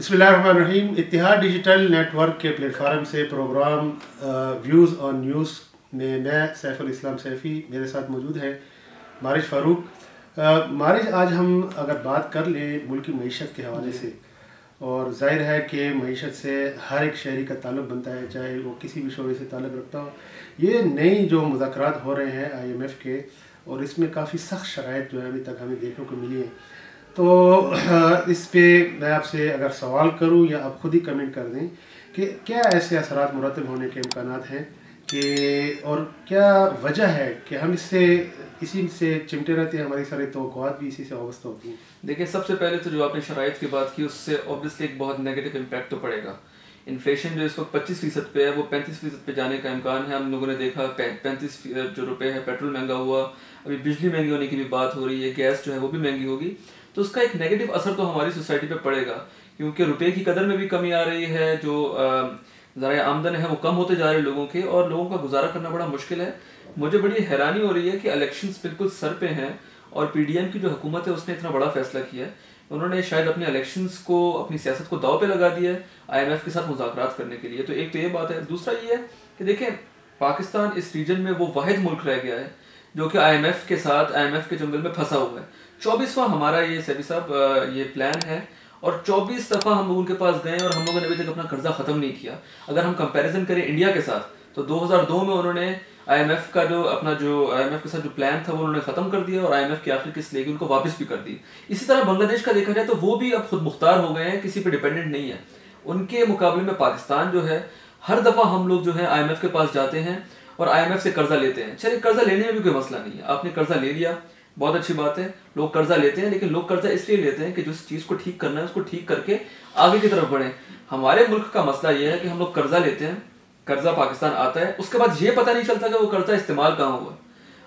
बिस्मिल्लाहिर्रहमानिर्रहीम। इत्तिहाद digital network के platform से प्रोग्राम व्यूज़ ऑन न्यूज़ में मैं सैफुल इस्लाम सैफ़ी, मेरे साथ मौजूद है मारिज फ़ारूक। मारिज, आज हम अगर बात कर लें मुल्क की मईशत के हवाले से, और ज़ाहिर है कि मईशत से हर एक शहरी का ताल्लुक़ बनता है, चाहे वो किसी भी शोबे से ताल्लुक़ रखता हो। ये नई जो मुज़ाकरात हो रहे हैं IMF के, और इसमें काफ़ी सख्त शराइत जो है अभी तक हमें देखने को मिली है। तो इस पे मैं आपसे अगर सवाल करूं या आप खुद ही कमेंट कर दें कि क्या ऐसे असरात मुरतब होने के इम्कानात हैं कि, और क्या वजह है कि हम इसी से चिमटे रहते हैं, हमारी सारी तवक्कुआत भी इसी से वाबस्ता होती हैं। देखिए, सबसे पहले तो जो आपने शराइत की बात की, उससे ऑब्वियसली एक बहुत नेगेटिव इम्पैक्ट तो पड़ेगा। इन्फ्लेशन जो इस वक्त 25% पे है, वो 35% पे जाने का इम्कान है। हम लोगों ने देखा 35 जो रुपये है, पेट्रोल महंगा हुआ, अभी बिजली महंगी होने की भी बात हो रही है, गैस जो है वो भी महंगी होगी। तो उसका एक नेगेटिव असर तो हमारी सोसाइटी पे पड़ेगा, क्योंकि रुपये की कदर में भी कमी आ रही है, जो ज़राए आमदन है वो कम होते जा रहे हैं लोगों के, और लोगों का गुजारा करना बड़ा मुश्किल है। मुझे बड़ी हैरानी हो रही है कि इलेक्शंस बिल्कुल सर पे हैं और PDM की जो हुकूमत है उसने इतना बड़ा फैसला किया है। उन्होंने शायद अपने इलेक्शंस को, अपनी सियासत को दाव पे लगा दिया है IMF के साथ मुज़ाकरात करने के लिए। तो एक तो ये बात है। दूसरा ये है कि देखें, पाकिस्तान इस रीजन में वो वाहिद मुल्क रह गया है जो कि IMF के साथ, IMF के जंगल में फंसा हुआ है। 24वां हमारा ये सैफी साहब ये प्लान है, और 24 दफ़ा हम लोगों के पास गए और हम लोगों ने अभी तक अपना कर्जा ख़त्म नहीं किया। अगर हम कंपैरिजन करें इंडिया के साथ, तो 2002 में उन्होंने IMF का जो IMF के साथ जो प्लान था वो उन्होंने ख़त्म कर दिया, और IMF की आखिरी किस्त लेके उनको वापस भी कर दी। इसी तरह बांग्लादेश का देखा जाए तो वो भी अब खुद मुख्तार हो गए हैं, किसी पे डिपेंडेंट नहीं है। उनके मुकाबले में पाकिस्तान जो है, हर दफ़ा हम लोग जो है IMF के पास जाते हैं और IMF से कर्जा लेते हैं। चलिए, कर्जा लेने में भी कोई मसला नहीं है, आपने कर्जा ले लिया, बहुत अच्छी बात है, लोग कर्जा लेते हैं, लेकिन लोग कर्जा इसलिए लेते हैं कि जिस चीज़ को ठीक करना है उसको ठीक करके आगे की तरफ बढ़ें। हमारे मुल्क का मसला यह है कि हम लोग कर्जा लेते हैं, कर्जा पाकिस्तान आता है, उसके बाद ये पता नहीं चलता कि वो कर्जा इस्तेमाल कहाँ हुआ।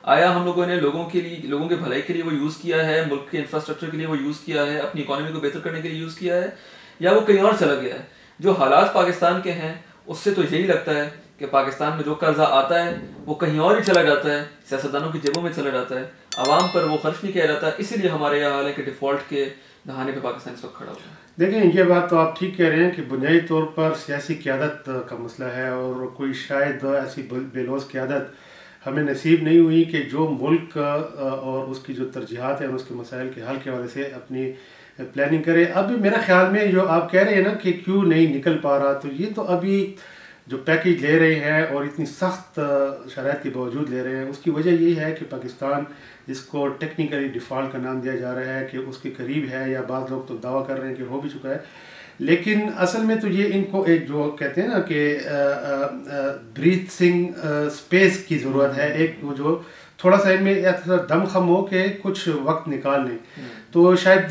आया हम लोगों ने लोगों के लिए, लोगों के भलाई के लिए वो यूज़ किया है, मुल्क के इंफ्रास्ट्रक्चर के लिए वो यूज़ किया है, अपनी इकॉनमी को बेहतर करने के लिए यूज़ किया है, या वो कहीं और चला गया है। जो हालात पाकिस्तान के हैं उससे तो यही लगता है कि पाकिस्तान में जो कर्जा आता है वो कहीं और ही चला जाता है, सियासतदानों की जेबों में चला जाता है, आवाम पर वो खर्च नहीं किया जाता। इसीलिए हमारे यहाँ हाल है कि डिफ़ॉल्ट के दहाने पे पाकिस्तान इस वक्त खड़ा हुआ है। देखें, ये बात तो आप ठीक कह रहे हैं कि बुनियादी तौर पर सियासी क़यादत का मसला है, और कोई शायद ऐसी बेलौस क़यादत हमें नसीब नहीं हुई कि जो मुल्क और उसकी जो तरजीहात हैं और उसके मसाइल के हल के हवाले से अपनी प्लानिंग करे। अब मेरा ख्याल में जो आप कह रहे हैं ना कि क्यों नहीं निकल पा रहा, तो ये तो अभी जो पैकेज ले रहे हैं और इतनी सख्त शराइत के बावजूद ले रहे हैं, उसकी वजह यही है कि पाकिस्तान, जिसको टेक्निकली डिफ़ॉल्ट का नाम दिया जा रहा है, कि उसके करीब है, या बाद लोग तो दावा कर रहे हैं कि हो भी चुका है, लेकिन असल में तो ये इनको एक जो कहते हैं ना कि ब्रीथिंग स्पेस की ज़रूरत है, एक वो जो थोड़ा सा इनमें दम खम हो के कुछ वक्त निकाल लें। तो शायद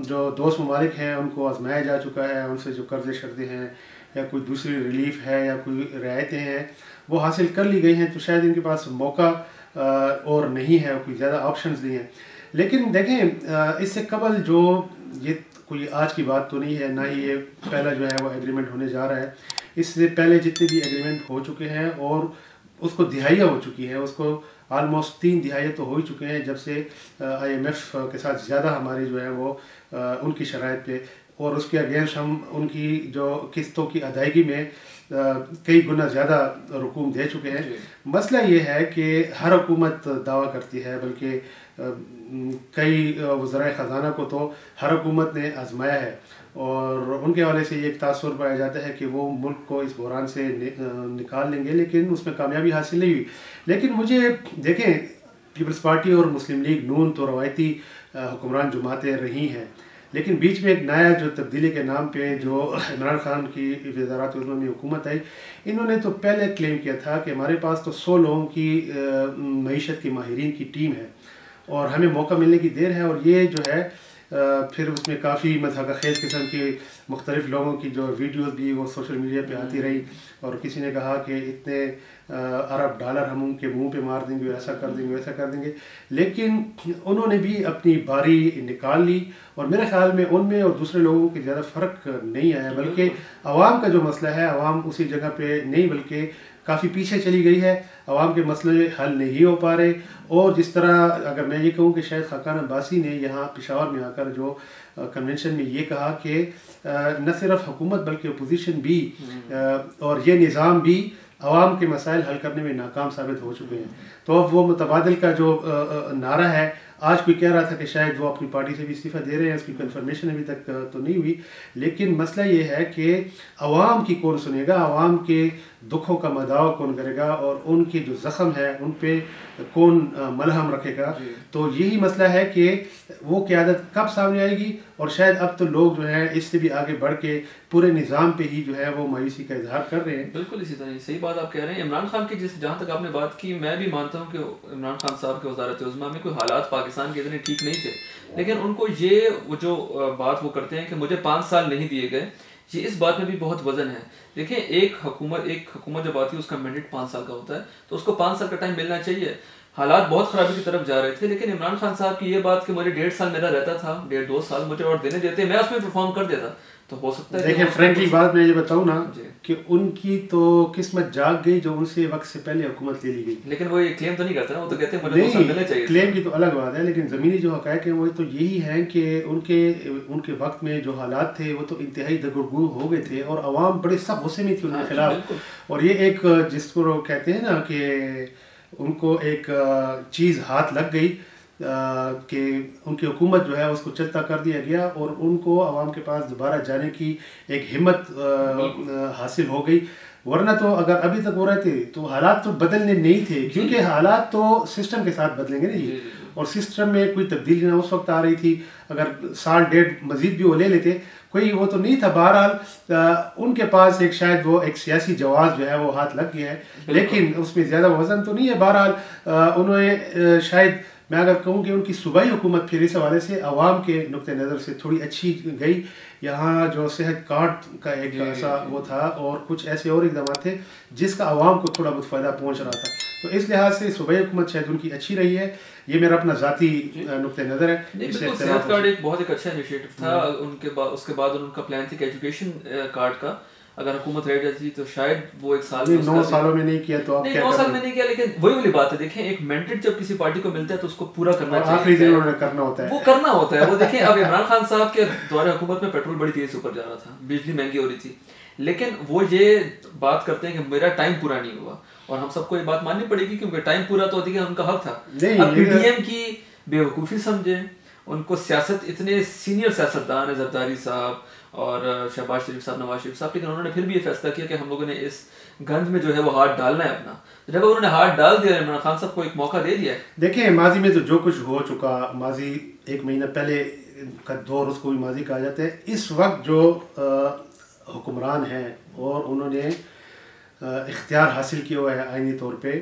जो दोस्त ममालिक हैं उनको आजमाया जा चुका है, उनसे जो कर्ज़े शर्तें हैं या कोई दूसरी रिलीफ है या कोई रियायतें हैं वो हासिल कर ली गई हैं, तो शायद इनके पास मौका और नहीं है, कोई ज़्यादा ऑप्शंस नहीं हैं। लेकिन देखें, इससे कबल जो ये कोई आज की बात तो नहीं है, ना ही ये पहला जो है वो एग्रीमेंट होने जा रहा है। इससे पहले जितने भी एग्रीमेंट हो चुके हैं, और उसको दिहाइयाँ हो चुकी हैं, उसको ऑलमोस्ट 3 दिहाइयाँ तो हो ही चुके हैं जब से IMF के साथ ज़्यादा हमारी जो है वो उनकी शराइत पे, और उसके अगेंस्ट हम उनकी जो किस्तों की अदायगी में कई गुना ज़्यादा रकूम दे चुके हैं। मसला ये है कि हर हुकूमत दावा करती है, बल्कि कई वज़राए ख़जाना को तो हर हुकूमत ने आजमाया है, और उनके हवाले से ये एक तासुर पाया जाता है कि वो मुल्क को इस बहरान से निकाल लेंगे, लेकिन उसमें कामयाबी हासिल नहीं हुई। लेकिन मुझे देखें, पीपल्स पार्टी और मुस्लिम लीग नून तो रवायती हुक्मरान जमातें रही हैं, लेकिन बीच में एक नया जो तब्दीली के नाम पे जो इमरान खान की वज़ारत उज़्मा में हुकूमत आई, इन्होंने तो पहले क्लेम किया था कि हमारे पास तो 100 लोगों की मईशत के माहिरीन की टीम है और हमें मौका मिलने की देर है। और ये जो है फिर उसमें काफ़ी मज़ाक़-खेज़ किस्म की मुख्तलिफ़ लोगों की जो वीडियोस भी वो सोशल मीडिया पे आती रही, और किसी ने कहा कि इतने अरब डॉलर हम उनके मुंह पे मार देंगे, ऐसा कर देंगे, वैसा कर देंगे। लेकिन उन्होंने भी अपनी बारी निकाल ली, और मेरे ख्याल में उनमें और दूसरे लोगों के ज़्यादा फ़र्क नहीं आया, बल्कि आवाम का जो मसला है, आवाम उसी जगह पे नहीं बल्कि काफ़ी पीछे चली गई है, आवाम के मसले हल नहीं हो पा रहे। और जिस तरह अगर मैं ये कहूँ कि शायद खाकान अब्बासी ने यहाँ पेशावर में आकर जो कन्वेंशन में ये कहा कि न सिर्फ हुकूमत बल्कि अपोजिशन भी और ये निज़ाम भी आवाम के मसाइल हल करने में नाकाम साबित हो चुके हैं। तो अब वो मुतबादिल का जो नारा है, आज कोई कह रहा था कि शायद वो अपनी पार्टी से भी इस्तीफ़ा दे रहे हैं, इसकी कंफर्मेशन अभी तक तो नहीं हुई। लेकिन मसला ये है कि आवाम की कौन सुनेगा, आवाम के दुखों का मदाव कौन करेगा और उनके जो ज़ख्म है उन पे कौन मलहम रखेगा। तो यही मसला है कि वो क़यादत कब सामने आएगी। और शायद अब तो लोग जो है इससे भी आगे बढ़ के पूरे निज़ाम पे ही जो है वो मायूसी का इजहार कर रहे हैं। बिल्कुल इसी तरह सही बात आप कह रहे हैं। इमरान खान की जहाँ तक आपने बात की, मैं भी मानता हूँ कि इमरान खान साहब के वज़ारत उज़्मा में कोई हालात पाकिस्तान के इतने ठीक नहीं थे, लेकिन उनको वो जो बात वो करते हैं कि मुझे 5 साल नहीं दिए गए, ये इस बात में भी बहुत वजन है। देखिए एक हुकूमत जब आती है उसका मैंडेट 5 साल का होता है, तो उसको 5 साल का टाइम मिलना चाहिए। हालात बहुत खराबी की तरफ जा रहे थे, लेकिन इमरान खान साहब की ये बात कि मुझे 1.5 साल मेरा रहता था, 1.5-2 साल मुझे और देने देते, मैं उसमें परफॉर्म कर देता, तो हो सकता है। देखिए फ्रेंकली बात मैं ये बताऊं ना कि उनकी तो किस्मत जाग गई जो उनसे वक्त से पहले हुकूमत ले ली गई। लेकिन वो ये क्लेम तो नहीं करते ना, वो तो कहते हैं मुझे 2 साल मिलने चाहिए। क्लेम की तो अलग बात है, लेकिन ज़मीनी जो हक़ाइक़ हैं वो तो यही हैं कि उनके वक्त में जो हालात थे वो तो इंतहाई दगड़गू हो गए थे और आवाम बड़े सख्त गुस्से में थी उनके खिलाफ। और ये एक जिसको कहते हैं ना कि उनको एक चीज़ हाथ लग गई कि उनकी हुकूमत जो है उसको चलता कर दिया गया और उनको आवाम के पास दोबारा जाने की एक हिम्मत हासिल हो गई। वरना तो अगर अभी तक हो रहे थे तो हालात तो बदलने नहीं थे, क्योंकि हालात तो सिस्टम के साथ बदलेंगे नहीं, और सिस्टम में कोई तब्दीली ना उस वक्त आ रही थी। अगर साल 1.5 मजीद भी वो ले लेते, कोई वो तो नहीं था। बहरहाल उनके पास एक शायद वो एक सियासी जवाब जो है वो हाथ लग गया है, लेकिन उसमें ज़्यादा वजन तो नहीं है। बहरहाल उन्होंने शायद मैं अगर कहूँ कि उनकी सूबाई हुकूमत फिर इस हवाले से आवाम के नुक्ते नज़र से थोड़ी अच्छी गई। यहाँ जो सेहत कार्ड का एक ऐसा वो था और कुछ ऐसे और इकदाम थे जिसका आवाम को थोड़ा बहुत फ़ायदा पहुँच रहा था, तो इस लिहाज से सूबाई हुकूमत शायद उनकी अच्छी रही है। ये मेरा अपना ज़ाती नुक्ते नज़र है। सेहत कार्ड एक बहुत एक अच्छा इनिशिएटिव था। उसके बाद उनका प्लान थी कि एजुकेशन कार्ड का अगर हुकूमत रह जाती तो शायद वो 1 साल 9 सालों में नहीं किया तो आप क्या 9 साल में नहीं किया, लेकिन वही वाली बात है। देखें एक मैंडेट जब किसी पार्टी को मिलता है तो उसको पूरा करना चाहिए, आखिरी दिन उन्होंने करना होता है, वो करना होता है। वो देखें अब इमरान खान साहब के दौरे हुकूमत में पेट्रोल बड़ी तेजी से ऊपर जा रहा था, बिजली महंगी हो रही थी, लेकिन वो ये बात करते हैं कि मेरा टाइम पूरा नहीं हुआ, और हम सबको ये बात माननी पड़ेगी क्योंकि टाइम पूरा तो अधिक उनका हक था। अब पीडीएम की बेवकूफ़ी समझे, उनको सियासत इतने सीनियर सियासतदान है जरदारी साहब और शहबाज शरीफ साहब, नवाज शरीफ साहब, लेकिन उन्होंने फिर भी ये फैसला किया कि हम लोगों ने इस गंज में जो है वो हाथ डालना है अपना। तो जब उन्होंने हाथ डाल दिया, इमरान खान साहब को एक मौका दे दिया है। देखिए माजी में तो जो कुछ हो चुका, माजी 1 महीना पहले का दौर उसको भी माजी कहा जाता है। इस वक्त जो हुक्मरान हैं और उन्होंने इख्तियार हासिल किया हुआ है आईनी तौर पे,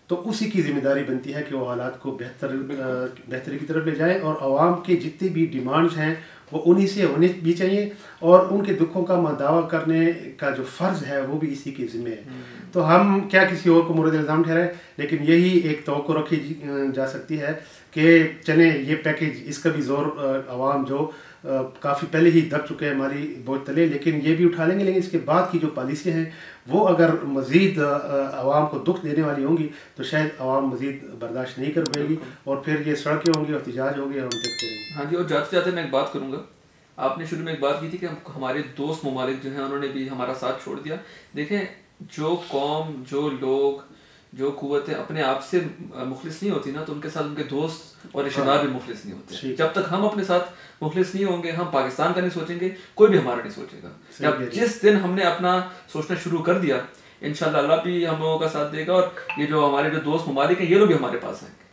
तो उसी की जिम्मेदारी बनती है कि वो हालात को बेहतरी की तरफ ले जाए और आवाम के जितनी भी डिमांड्स हैं वो उन्हीं से होने भी चाहिए और उनके दुखों का मदावा करने का जो फ़र्ज़ है वो भी इसी के ज़िम्मे है। तो हम क्या किसी और को मुर्द इल्ज़ाम ठहराए, लेकिन यही एक तवक्को रखी जा सकती है कि चले ये पैकेज, इसका भी ज़ोर आवाम जो काफ़ी पहले ही दब चुके हैं हमारी बोझ तले, लेकिन ये भी उठा लेंगे। लेकिन इसके बाद की जो पॉलिसी हैं वो अगर मज़ीद आवाम को दुख देने वाली होंगी तो शायद आवाम मज़ीद बर्दाश्त नहीं कर पाएगी और फिर ये सड़कें होंगी, एहतजाज होंगे, हम देखते रहेंगे। हाँ जी, और जाते जाते मैं एक बात करूँगा। आपने शुरू में एक बात की थी कि हमारे दोस्त ममालिक जो हैं उन्होंने भी हमारा साथ छोड़ दिया। देखें जो कौम, जो लोग, जो कुव्वतें अपने आप से मुखलिस नहीं होती ना, तो उनके साथ उनके दोस्त और रिश्तेदार भी मुखलिस नहीं होते। जब तक हम अपने साथ मुखलिस नहीं होंगे, हम पाकिस्तान का नहीं सोचेंगे, कोई भी हमारा नहीं सोचेगा। जब जिस दिन हमने अपना सोचना शुरू कर दिया, इंशाल्लाह अल्लाह भी हम लोगों का साथ देगा और ये जो हमारे जो दोस्त ममालिक हैं ये लोग भी हमारे पास आएंगे।